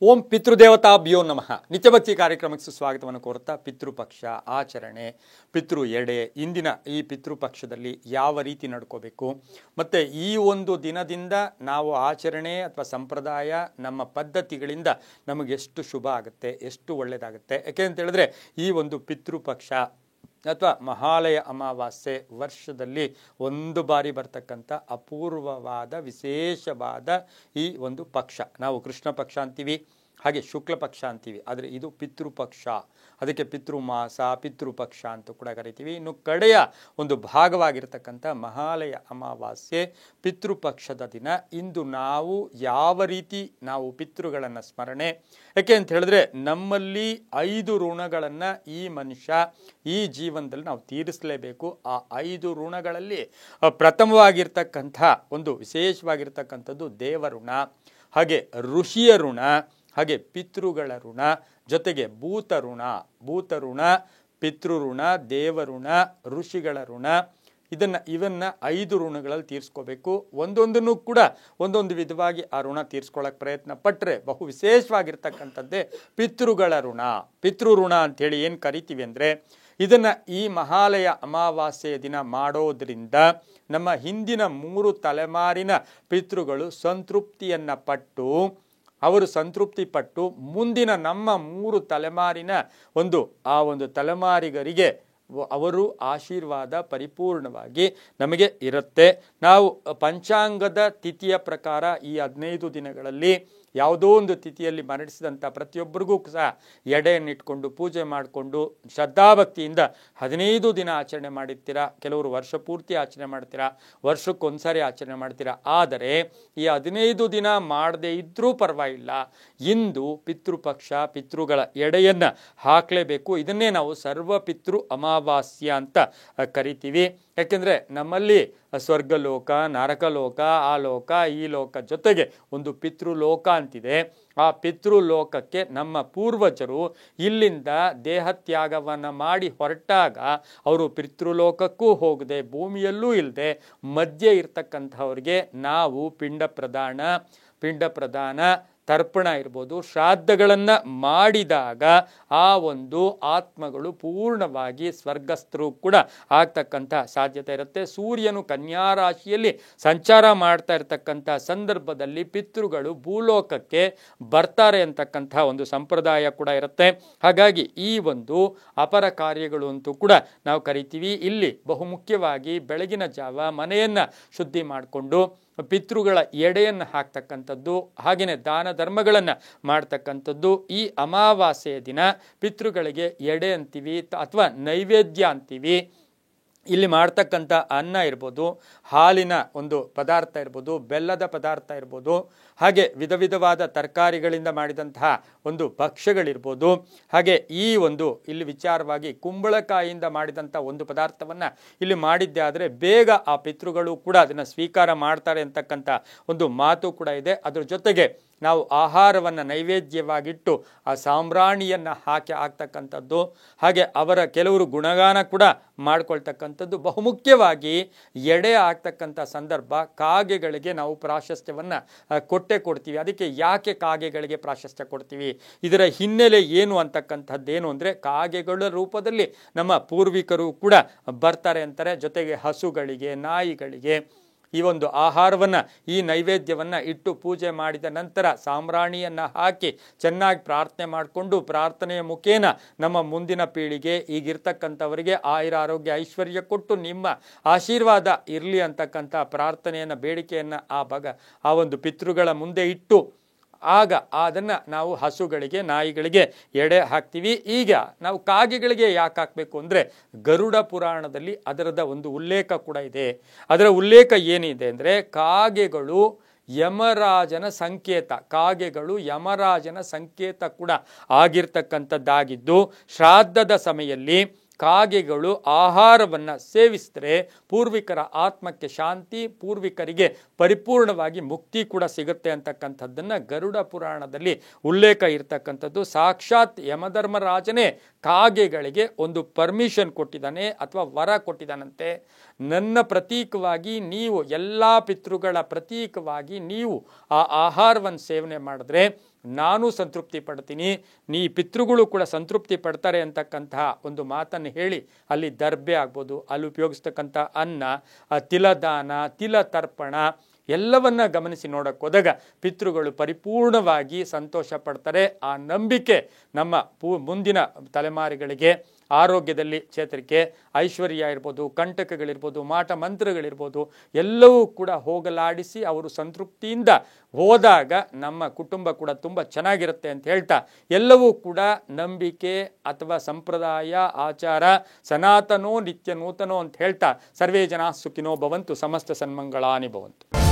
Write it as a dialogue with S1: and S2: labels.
S1: ಓಂ ಪಿತೃದೇವತಾಭ್ಯೋ ನಮಃ. ನಿತ್ಯಭಕ್ತಿ ಕಾರ್ಯಕ್ರಮಕ್ಕೆ ಸುಸ್ವಾಗತವನ್ನು ಕೋರುತ್ತಾ ಪಿತೃಪಕ್ಷ ಆಚರಣೆ, ಪಿತೃ ಎಡೆ, ಇಂದಿನ ಈ ಪಿತೃಪಕ್ಷದಲ್ಲಿ ಯಾವ ರೀತಿ ನಡ್ಕೋಬೇಕು, ಮತ್ತು ಈ ಒಂದು ದಿನದಿಂದ ನಾವು ಆಚರಣೆ ಅಥವಾ ಸಂಪ್ರದಾಯ ನಮ್ಮ ಪದ್ಧತಿಗಳಿಂದ ನಮಗೆ ಎಷ್ಟು ಶುಭ ಆಗುತ್ತೆ, ಎಷ್ಟು ಒಳ್ಳೆಯದಾಗುತ್ತೆ. ಯಾಕೆ ಅಂತ ಹೇಳಿದ್ರೆ ಈ ಒಂದು ಪಿತೃಪಕ್ಷ ಅಥವಾ ಮಹಾಲಯ ಅಮಾವಾಸ್ಯೆ ವರ್ಷದಲ್ಲಿ ಒಂದು ಬಾರಿ ಬರ್ತಕ್ಕಂಥ ಅಪೂರ್ವವಾದ ವಿಶೇಷವಾದ ಈ ಒಂದು ಪಕ್ಷ. ನಾವು ಕೃಷ್ಣ ಪಕ್ಷ ಅಂತೀವಿ, ಹಾಗೆ ಶುಕ್ಲ ಪಕ್ಷ ಅಂತೀವಿ, ಆದರೆ ಇದು ಪಿತೃಪಕ್ಷ. ಅದಕ್ಕೆ ಪಿತೃಮಾಸ, ಪಿತೃಪಕ್ಷ ಅಂತ ಕೂಡ ಕರಿತೀವಿ. ಇನ್ನು ಕಡೆಯ ಒಂದು ಭಾಗವಾಗಿರ್ತಕ್ಕಂಥ ಮಹಾಲಯ ಅಮಾವಾಸ್ಯೆ ಪಿತೃಪಕ್ಷದ ದಿನ. ಇಂದು ನಾವು ಯಾವ ರೀತಿ ನಾವು ಪಿತೃಗಳನ್ನು ಸ್ಮರಣೆ, ಯಾಕೆ ಅಂತ ಹೇಳಿದ್ರೆ ನಮ್ಮಲ್ಲಿ 5 ಋಣಗಳನ್ನು ಈ ಮನುಷ್ಯ ಈ ಜೀವನದಲ್ಲಿ ನಾವು ತೀರಿಸಲೇಬೇಕು. ಆ 5 ಋಣಗಳಲ್ಲಿ ಪ್ರಥಮವಾಗಿರ್ತಕ್ಕಂಥ ಒಂದು ವಿಶೇಷವಾಗಿರ್ತಕ್ಕಂಥದ್ದು ದೇವಋಣ, ಹಾಗೆ ಋಷಿಯ ಋಣ, ಹಾಗೆ ಪಿತೃಗಳ ಋಣ, ಜೊತೆಗೆ ಭೂತಋಣ, ಪಿತೃಋಣ, ದೇವಋಣ, ಋಷಿಗಳ ಋಣ. ಇವನ್ನ 5 ಋಣಗಳಲ್ಲಿ ತೀರಿಸ್ಕೋಬೇಕು. ಒಂದೊಂದನ್ನು ಕೂಡ ಒಂದೊಂದು ವಿಧವಾಗಿ ಆ ಋಣ ತೀರಿಸ್ಕೊಳ್ಳೋಕೆ ಪ್ರಯತ್ನ ಪಟ್ಟರೆ ಬಹು ವಿಶೇಷವಾಗಿರ್ತಕ್ಕಂಥದ್ದೇ ಪಿತೃಗಳ ಋಣ. ಪಿತೃಋಣ ಅಂಥೇಳಿ ಏನು ಕರಿತೀವಿ ಅಂದರೆ, ಇದನ್ನು ಈ ಮಹಾಲಯ ಅಮಾವಾಸ್ಯೆಯ ದಿನ ಮಾಡೋದ್ರಿಂದ ನಮ್ಮ ಹಿಂದಿನ 3 ತಲೆಮಾರಿನ ಪಿತೃಗಳು ಸಂತೃಪ್ತಿಯನ್ನು ಪಟ್ಟು, ಅವರು ಸಂತೃಪ್ತಿ ಪಟ್ಟು ಮುಂದಿನ ನಮ್ಮ 3 ತಲೆಮಾರಿನ ಆ ಒಂದು ತಲೆಮಾರಿಗರಿಗೆ ಅವರು ಆಶೀರ್ವಾದ ಪರಿಪೂರ್ಣವಾಗಿ ನಮಗೆ ಇರುತ್ತೆ. ನಾವು ಪಂಚಾಂಗದ ತಿಥಿಯ ಪ್ರಕಾರ ಈ 15 ದಿನಗಳಲ್ಲಿ ಯಾವುದೋ ಒಂದು ತಿಥಿಯಲ್ಲಿ ಮರಣಿಸಿದಂಥ ಪ್ರತಿಯೊಬ್ಬರಿಗೂ ಸಹ ಎಡೆಯನ್ನಿಟ್ಕೊಂಡು ಪೂಜೆ ಮಾಡಿಕೊಂಡು ಶ್ರದ್ಧಾಭಕ್ತಿಯಿಂದ 15 ದಿನ ಆಚರಣೆ ಮಾಡಿರ್ತೀರ. ಕೆಲವರು ವರ್ಷ ಪೂರ್ತಿ ಆಚರಣೆ ಮಾಡ್ತೀರಾ, ವರ್ಷಕ್ಕೊಂದ್ಸರಿ ಆಚರಣೆ ಮಾಡ್ತೀರಾ. ಆದರೆ ಈ 15 ದಿನ ಮಾಡದೇ ಇದ್ರೂ ಪರವಾಗಿಲ್ಲ, ಇಂದು ಪಿತೃಪಕ್ಷ, ಪಿತೃಗಳ ಎಡೆಯನ್ನು ಹಾಕಲೇಬೇಕು. ಇದನ್ನೇ ನಾವು ಸರ್ವ ಪಿತೃ ಅಮಾವಾಸ್ಯ ಅಂತ ಕರಿತೀವಿ. ಯಾಕೆಂದರೆ ನಮ್ಮಲ್ಲಿ ಸ್ವರ್ಗಲೋಕ, ನರಕಲೋಕ, ಆ ಲೋಕ, ಈ ಲೋಕ ಜೊತೆಗೆ ಒಂದು ಪಿತೃಲೋಕ ಅಂತಿದೆ. ಆ ಪಿತೃಲೋಕಕ್ಕೆ ನಮ್ಮ ಪೂರ್ವಜರು ಇಲ್ಲಿಂದ ದೇಹತ್ಯಾಗವನ್ನು ಮಾಡಿ ಹೊರಟಾಗ ಅವರು ಪಿತೃಲೋಕಕ್ಕೂ ಹೋಗದೆ ಭೂಮಿಯಲ್ಲೂ ಇಲ್ಲದೆ ಮಧ್ಯೆ ಇರ್ತಕ್ಕಂಥವ್ರಿಗೆ ನಾವು ಪಿಂಡ ಪ್ರದಾನ ತರ್ಪಣ ಇರ್ಬೋದು, ಶ್ರಾದ್ದಗಳನ್ನು ಮಾಡಿದಾಗ ಆ ಒಂದು ಆತ್ಮಗಳು ಪೂರ್ಣವಾಗಿ ಸ್ವರ್ಗಸ್ಥರು ಕೂಡ ಆಗ್ತಕ್ಕಂಥ ಸಾಧ್ಯತೆ ಇರುತ್ತೆ. ಸೂರ್ಯನು ಕನ್ಯಾ ರಾಶಿಯಲ್ಲಿ ಸಂಚಾರ ಮಾಡ್ತಾ ಇರ್ತಕ್ಕಂಥ ಸಂದರ್ಭದಲ್ಲಿ ಪಿತೃಗಳು ಭೂಲೋಕಕ್ಕೆ ಬರ್ತಾರೆ ಅಂತಕ್ಕಂಥ ಒಂದು ಸಂಪ್ರದಾಯ ಕೂಡ ಇರುತ್ತೆ. ಹಾಗಾಗಿ ಈ ಒಂದು ಅಪರ ಕಾರ್ಯಗಳು ಅಂತೂ ಕೂಡ ನಾವು ಕರಿತೀವಿ. ಇಲ್ಲಿ ಬಹುಮುಖ್ಯವಾಗಿ ಬೆಳಗಿನ ಜಾವ ಮನೆಯನ್ನು ಶುದ್ಧಿ ಮಾಡಿಕೊಂಡು ಪಿತೃಗಳ ಎಡೆಯನ್ನು ಹಾಕ್ತಕ್ಕಂಥದ್ದು, ಹಾಗೆಯೇ ದಾನ ಧರ್ಮಗಳನ್ನು ಮಾಡ್ತಕ್ಕಂಥದ್ದು. ಈ ಅಮಾವಾಸ್ಯೆಯ ದಿನ ಪಿತೃಗಳಿಗೆ ಎಡೆ ಅಂತೀವಿ ಅಥವಾ ನೈವೇದ್ಯ ಅಂತೀವಿ. ಇಲ್ಲಿ ಮಾಡ್ತಕ್ಕಂಥ ಅನ್ನ ಇರ್ಬೋದು, ಹಾಲಿನ ಒಂದು ಪದಾರ್ಥ ಇರ್ಬೋದು, ಬೆಲ್ಲದ ಪದಾರ್ಥ ಇರ್ಬೋದು, ಹಾಗೆ ವಿಧ ವಿಧವಾದ ತರಕಾರಿಗಳಿಂದ ಮಾಡಿದಂತಹ ಒಂದು ಭಕ್ಷ್ಯಗಳಿರ್ಬೋದು. ಹಾಗೆ ಈ ಒಂದು ಇಲ್ಲಿ ವಿಚಾರವಾಗಿ ಕುಂಬಳಕಾಯಿಯಿಂದ ಮಾಡಿದಂಥ ಒಂದು ಪದಾರ್ಥವನ್ನು ಇಲ್ಲಿ ಮಾಡಿದ್ದೆ ಆದರೆ ಬೇಗ ಆ ಪಿತೃಗಳು ಕೂಡ ಅದನ್ನು ಸ್ವೀಕಾರ ಮಾಡ್ತಾರೆ ಅಂತಕ್ಕಂಥ ಒಂದು ಮಾತು ಕೂಡ ಇದೆ. ಅದ್ರ ಜೊತೆಗೆ ನಾವು ಆಹಾರವನ್ನು ನೈವೇದ್ಯವಾಗಿಟ್ಟು ಆ ಸಾಂಬ್ರಾಣಿಯನ್ನು ಹಾಕ್ತಕ್ಕಂಥದ್ದು, ಹಾಗೆ ಅವರ ಕೆಲವರು ಗುಣಗಾನ ಕೂಡ ಮಾಡ್ಕೊಳ್ತಕ್ಕಂಥದ್ದು. ಬಹುಮುಖ್ಯವಾಗಿ ಎಡೆ ಆಗ್ತಕ್ಕಂಥ ಸಂದರ್ಭ ಕಾಗೆಗಳಿಗೆ ನಾವು ಪ್ರಾಶಸ್ತ್ಯವನ್ನು ಕೊಡ್ತೀವಿ. ಅದಕ್ಕೆ ಯಾಕೆ ಕಾಗೆಗಳಿಗೆ ಪ್ರಾಶಸ್ತ್ಯ ಕೊಡ್ತೀವಿ, ಇದರ ಹಿನ್ನೆಲೆ ಏನು ಅಂತಕ್ಕಂಥದ್ದೇನು ಅಂದರೆ, ಕಾಗೆಗಳ ರೂಪದಲ್ಲಿ ನಮ್ಮ ಪೂರ್ವಿಕರು ಕೂಡ ಬರ್ತಾರೆ ಅಂತಾರೆ. ಜೊತೆಗೆ ಹಸುಗಳಿಗೆ, ನಾಯಿಗಳಿಗೆ ಈ ಒಂದು ಆಹಾರವನ್ನು, ಈ ನೈವೇದ್ಯವನ್ನು ಇಟ್ಟು ಪೂಜೆ ಮಾಡಿದ ನಂತರ ಸಾಂಬ್ರಾಣಿಯನ್ನು ಹಾಕಿ ಚೆನ್ನಾಗಿ ಪ್ರಾರ್ಥನೆ ಮಾಡಿಕೊಂಡು, ಪ್ರಾರ್ಥನೆಯ ಮುಖೇನ ನಮ್ಮ ಮುಂದಿನ ಪೀಳಿಗೆ ಈಗಿರ್ತಕ್ಕಂಥವರಿಗೆ ಆಯುರ ಆರೋಗ್ಯ ಐಶ್ವರ್ಯ ಕೊಟ್ಟು ನಿಮ್ಮ ಆಶೀರ್ವಾದ ಇರಲಿ ಅಂತಕ್ಕಂಥ ಪ್ರಾರ್ಥನೆಯನ್ನು, ಬೇಡಿಕೆಯನ್ನು ಆ ಒಂದು ಪಿತೃಗಳ ಮುಂದೆ ಇಟ್ಟು ಆಗ ಅದನ್ನು ನಾವು ಹಸುಗಳಿಗೆ, ನಾಯಿಗಳಿಗೆ ಎಡೆ ಹಾಕ್ತೀವಿ. ಈಗ ನಾವು ಕಾಗೆಗಳಿಗೆ ಯಾಕೆ ಹಾಕಬೇಕು ಅಂದರೆ, ಗರುಡ ಪುರಾಣದಲ್ಲಿ ಅದರದ ಒಂದು ಉಲ್ಲೇಖ ಕೂಡ ಇದೆ. ಅದರ ಉಲ್ಲೇಖ ಏನಿದೆ ಅಂದರೆ, ಕಾಗೆಗಳು ಯಮರಾಜನ ಸಂಕೇತ ಕೂಡ ಆಗಿರ್ತಕ್ಕಂಥದ್ದಾಗಿದ್ದು, ಶ್ರಾದ್ದದ ಸಮಯದಲ್ಲಿ ಕಾಗೆಗಳು ಆಹಾರವನ್ನು ಸೇವಿಸಿದರೆ ಪೂರ್ವಿಕರ ಆತ್ಮಕ್ಕೆ ಶಾಂತಿ, ಪೂರ್ವಿಕರಿಗೆ ಪರಿಪೂರ್ಣವಾಗಿ ಮುಕ್ತಿ ಕೂಡ ಸಿಗುತ್ತೆ ಅಂತಕ್ಕಂಥದ್ದನ್ನು ಗರುಡ ಪುರಾಣದಲ್ಲಿ ಉಲ್ಲೇಖ ಇರ್ತಕ್ಕಂಥದ್ದು. ಸಾಕ್ಷಾತ್ ಯಮಧರ್ಮರಾಜನೇ ಕಾಗೆಗಳಿಗೆ ಒಂದು ಪರ್ಮಿಷನ್ ಕೊಟ್ಟಿದ್ದಾನೆ ಅಥವಾ ವರ ಕೊಟ್ಟಿದ್ದಾನಂತೆ. ನನ್ನ ಪ್ರತೀಕವಾಗಿ ನೀವು ಎಲ್ಲ ಪಿತೃಗಳ ಪ್ರತೀಕವಾಗಿ ನೀವು ಆ ಆಹಾರವನ್ನು ಸೇವನೆ ಮಾಡಿದ್ರೆ ನಾನು ಸಂತೃಪ್ತಿ ಪಡ್ತೀನಿ, ನೀ ಪಿತೃಗಳು ಕೂಡ ಸಂತೃಪ್ತಿ ಪಡ್ತಾರೆ ಅಂತಕ್ಕಂತಹ ಒಂದು ಮಾತನ್ನು ಹೇಳಿ ಅಲ್ಲಿ ದರ್ಬೆ ಆಗ್ಬೋದು, ಅಲ್ಲಿ ಉಪಯೋಗಿಸ್ತಕ್ಕಂಥ ಅನ್ನ, ತಿಲದಾನ, ತಿಲ ತರ್ಪಣ ಎಲ್ಲವನ್ನ ಗಮನಿಸಿ ನೋಡಕ್ಕೆ ಹೋದಾಗ ಪಿತೃಗಳು ಪರಿಪೂರ್ಣವಾಗಿ ಸಂತೋಷ ಪಡ್ತಾರೆ. ಆ ನಂಬಿಕೆ ನಮ್ಮ ಮುಂದಿನ ತಲೆಮಾರುಗಳಿಗೆ ಆರೋಗ್ಯದಲ್ಲಿ ಚೇತರಿಕೆ, ಐಶ್ವರ್ಯ ಇರ್ಬೋದು, ಕಂಟಕಗಳಿರ್ಬೋದು, ಮಾಟ ಮಂತ್ರಗಳಿರ್ಬೋದು ಎಲ್ಲವೂ ಕೂಡ ಹೋಗಲಾಡಿಸಿ ಅವರು ಸಂತೃಪ್ತಿಯಿಂದ ಹೋದಾಗ ನಮ್ಮ ಕುಟುಂಬ ಕೂಡ ತುಂಬ ಚೆನ್ನಾಗಿರುತ್ತೆ ಅಂತ ಹೇಳ್ತಾ, ಎಲ್ಲವೂ ಕೂಡ ನಂಬಿಕೆ ಅಥವಾ ಸಂಪ್ರದಾಯ ಆಚಾರ ಸನಾತನೋ ನಿತ್ಯ ನೂತನೋ ಅಂತ ಹೇಳ್ತಾ ಸರ್ವೇ ಜನ ಸುಖಿನೋ ಭವಂತು, ಸಮಸ್ತ ಸನ್ಮಂಗಳಾನಿ ಭವಂತು.